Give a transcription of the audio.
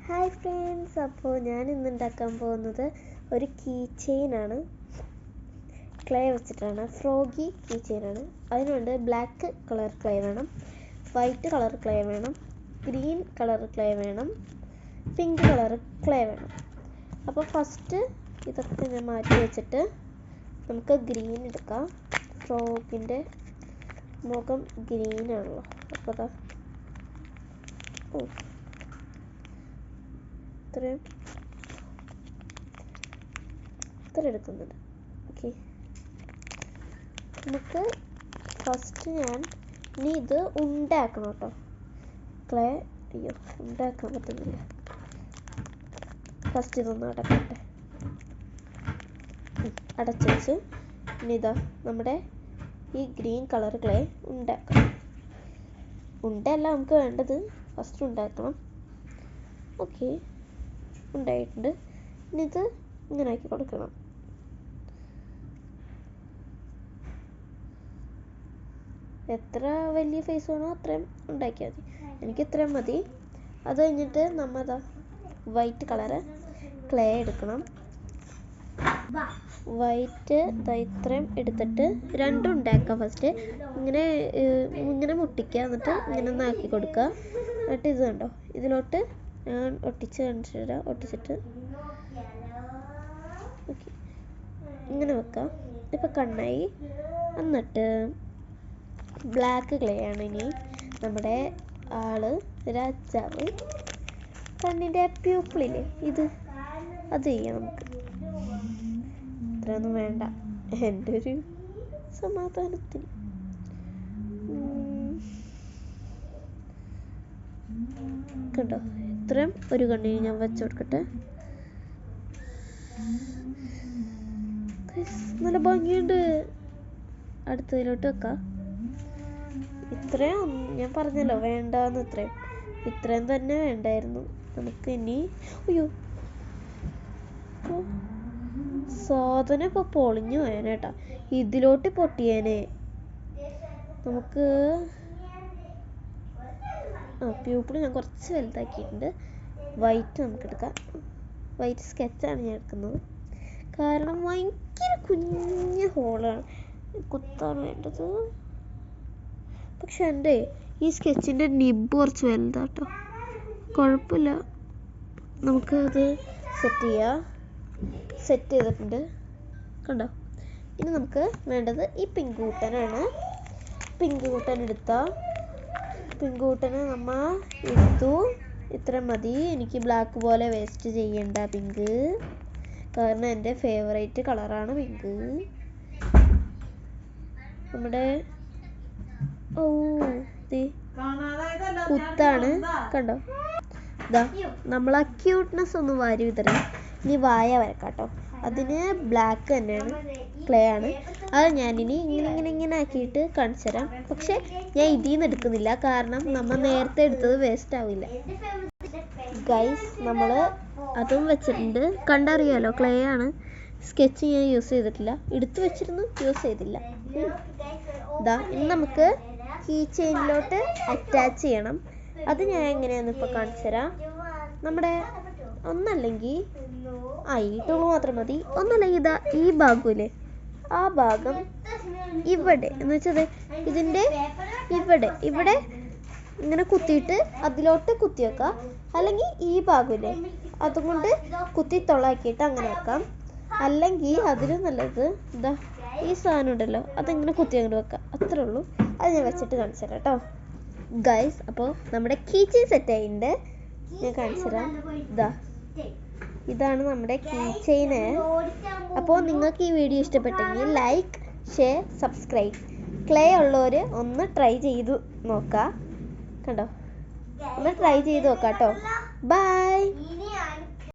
Hi friends, അപ്പോൾ ഞാൻ ഇന്ന് ഉണ്ടാക്കാൻ പോകുന്നത് ഒരു കീ ചെയിനാണ്. ക്ലേ വെച്ചിട്ടാണ്. ഫ്രോഗി കീ ചെയിനാണ്. അതിനുവേണ്ടി ബ്ലാക്ക് കളർ ക്ലേ വേണം, വൈറ്റ് കളർ ക്ലേ വേണം, ഗ്രീൻ കളർ ക്ലേ വേണം, പിങ്ക് കളർ ക്ലേ വേണം. അപ്പോൾ ഫസ്റ്റ് ഇതൊക്കെ ഞാൻ മാറ്റി വെച്ചിട്ട് നമുക്ക് ഗ്രീൻ എടുക്കാം. ഫ്രോഗിൻ്റെ മുഖം ഗ്രീനാണല്ലോ. അപ്പോൾ അതാ ഇത്ര എടുക്കുന്നുണ്ട്. ഓക്കെ, നമുക്ക് ഫസ്റ്റ് ഇനി ഇത് ഉണ്ടാക്കണം കേട്ടോ. ക്ലേ ഉണ്ടാക്കാൻ പറ്റുന്നില്ല. ഫസ്റ്റ് ഇതൊന്ന് അടക്കട്ടെ. അടച്ചു വെച്ച് ഇനി ഇതാ നമ്മുടെ ഈ ഗ്രീൻ കളർ ക്ലേ ഉണ്ടാക്കണം. ഉണ്ടല്ല നമുക്ക് വേണ്ടത്, ഫസ്റ്റ് ഉണ്ടാക്കണം. ഓക്കെ, ഉണ്ടായിട്ടുണ്ട്. ഇനി ഇത് ഇങ്ങനെ ആക്കി കൊടുക്കണം. എത്ര വലിയ ഫേസ് വേണോ അത്രയും ഉണ്ടാക്കിയാൽ മതി. എനിക്ക് ഇത്രയും മതി. അത് കഴിഞ്ഞിട്ട് നമ്മൾ വൈറ്റ് കളറ് ക്ലേ എടുക്കണം. വൈറ്റ് ഇത്രയും എടുത്തിട്ട് രണ്ടും ഉണ്ടാക്കാം. ഫസ്റ്റ് ഇങ്ങനെ മുട്ടിക്കുക, എന്നിട്ട് ഇങ്ങനെ ഒന്ന് ആക്കി കൊടുക്കുക. എന്നിട്ട് ഇത് കണ്ടോ, ഇതിലോട്ട് ഞാൻ ഒട്ടിച്ചിട്ട് ഓക്കെ ഇങ്ങനെ വെക്കാം. ഇപ്പം കണ്ണായി. എന്നിട്ട് ബ്ലാക്ക് ക്ലേ ആണ് ഇനി നമ്മുടെ രാജാവ്. കണ്ണിൻ്റെ പ്യൂപ്പിളില്ലേ, അത് ചെയ്യാം നമുക്ക്. ഇത്രയൊന്നും വേണ്ട, എൻ്റെ ഒരു സമാധാനത്തിന്. കണ്ടോ, ഇത്രയും ഒരു കണ്ണിന് ഞാൻ വെച്ച് കൊടുക്കട്ടെ. നല്ല ഭംഗിയുണ്ട്. അടുത്തതിലോട്ട് വെക്കാം. ഇത്രയും ഞാൻ പറഞ്ഞല്ലോ വേണ്ടാന്ന്. ഇത്രയും തന്നെ വേണ്ടായിരുന്നു. നമുക്ക് ഇനി സാധനം ഇപ്പൊ പൊളിഞ്ഞു പോയാനേട്ടാ. ഇതിലോട്ട് പൊട്ടിയേനെ. നമുക്ക് പ്യൂപ്പിൾ ഞാൻ കുറച്ച് വലുതാക്കിയിട്ടുണ്ട്. വൈറ്റ് നമുക്ക് എടുക്കാം. വൈറ്റ് സ്കെച്ചാണ് ഞാൻ എടുക്കുന്നത്, കാരണം ഭയങ്കര കുഞ്ഞു ഹോളാണ് കുത്താണ് വേണ്ടത്. പക്ഷെ എൻ്റെ ഈ സ്കെച്ചിൻ്റെ നിബ് കുറച്ച് വലുതാട്ടോ. കുഴപ്പമില്ല, നമുക്കത് സെറ്റ് ചെയ്തിട്ടുണ്ട്. കണ്ടോ, ഇനി നമുക്ക് വേണ്ടത് ഈ പിങ്ക് കൂട്ടനാണ്. പിങ്ക് കൂട്ടൻ നമ്മൾ എടുത്തു. ഇത്ര മതി. എനിക്ക് ബ്ലാക്ക് പോലെ വേസ്റ്റ് ചെയ്യണ്ട പിങ്ക്, കാരണം എൻ്റെ ഫേവറേറ്റ് കളറാണ് പിങ്ക്. നമ്മുടെ കുത്താണ്. കണ്ടോ, നമ്മൾ ആ ക്യൂട്ട്നെസ് ഒന്ന് വാരി വിതറി. ഇനി വായ വരക്കാട്ടോ. അതിന് ബ്ലാക്ക് തന്നെയാണ്, ക്ലേ ആണ്. അത് ഞാനിനി ഇങ്ങനെ ആക്കിയിട്ട് കാണിച്ചു തരാം. പക്ഷെ ഞാൻ ഇതിൽ നിന്ന് എടുക്കുന്നില്ല, കാരണം നമ്മൾ നേരത്തെ എടുത്തത് വേസ്റ്റ് ആവില്ല. ഗൈസ്, നമ്മൾ അതും വെച്ചിട്ടുണ്ട്. കണ്ടറിയാലോ, ക്ലേ ആണ്. സ്കെച്ച് ഞാൻ യൂസ് ചെയ്തിട്ടില്ല, എടുത്തു വെച്ചിരുന്നു, യൂസ് ചെയ്തില്ല. ഇനി നമുക്ക് കീ ചെയിനിലോട്ട് അറ്റാച്ച് ചെയ്യണം. അത് ഞാൻ എങ്ങനെയാന്ന് ഇപ്പോൾ കാണിച്ചു തരാം. നമ്മുടെ ഒന്നല്ലെങ്കിൽ ഈ ടൂള് മാത്രം മതി. ഒന്നല്ലെങ്കിൽ ഈ ഭാഗമില്ലേ, ആ ഭാഗം ഇവിടെ എന്ന് വെച്ചത് ഇതിൻ്റെ ഇവിടെ ഇങ്ങനെ കുത്തിയിട്ട് അതിലോട്ട് കുത്തി വെക്കാം. അല്ലെങ്കിൽ ഈ ഭാഗമില്ലേ, അതുകൊണ്ട് കുത്തി തൊള്ളാക്കിയിട്ട് അങ്ങനെ വെക്കാം. അല്ലെങ്കിൽ അതിലും നല്ലത് ഈ സാധനം ഉണ്ടല്ലോ, അതിങ്ങനെ കുത്തി അങ്ങോട്ട് വെക്കാം. അത്രേ ഉള്ളൂ. അത് ഞാൻ വെച്ചിട്ട് കാണിച്ചു തരാം കേട്ടോ ഗൈസ്. അപ്പോൾ നമ്മുടെ കീ ചെയിൻ സെറ്റ് ആയിട്ടുണ്ട്. ഞാൻ കാണിച്ചു തരാം. ഇതാണ് നമ്മുടെ കീ ചെയിന്. അപ്പോൾ നിങ്ങൾക്ക് ഈ വീഡിയോ ഇഷ്ടപ്പെട്ടെങ്കിൽ ലൈക്ക്, ഷെയർ, സബ്സ്ക്രൈബ്. ക്ലേ ഉള്ളവർ ഒന്ന് ട്രൈ ചെയ്തു നോക്കാം. കണ്ടോ, ഒന്ന് ട്രൈ ചെയ്ത് നോക്കാം കേട്ടോ. ബൈ.